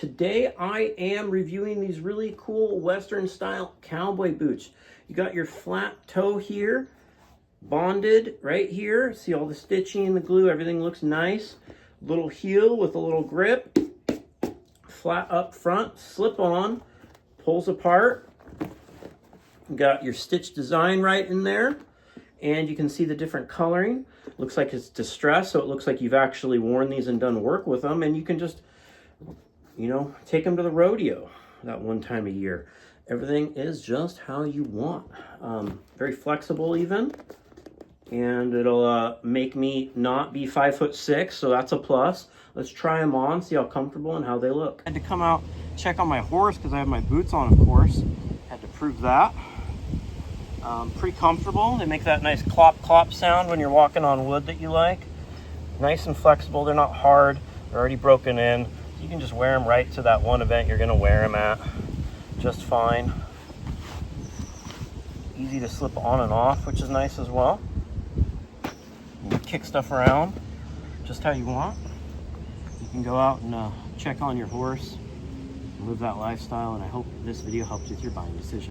Today I am reviewing these really cool Western style cowboy boots. You got your flat toe here, bonded right here. See all the stitching, the glue, everything looks nice. Little heel with a little grip, flat up front, slip on, pulls apart. You got your stitch design right in there. And you can see the different coloring. Looks like it's distressed, so it looks like you've actually worn these and done work with them, and you can just, you know, take them to the rodeo that one time a year. Everything is just how you want. Very flexible even, and it'll make me not be 5'6", so that's a plus. Let's try them on, see how comfortable and how they look. I had to come out, check on my horse because I have my boots on, of course. Had to prove that. Pretty comfortable. They make that nice clop clop sound when you're walking on wood that you like. Nice and flexible. They're not hard. They're already broken in. You can just wear them right to that one event you're going to wear them at. Just fine. Easy to slip on and off, which is nice as well. You can kick stuff around just how you want. You can go out and check on your horse, live that lifestyle, and I hope this video helps with your buying decision.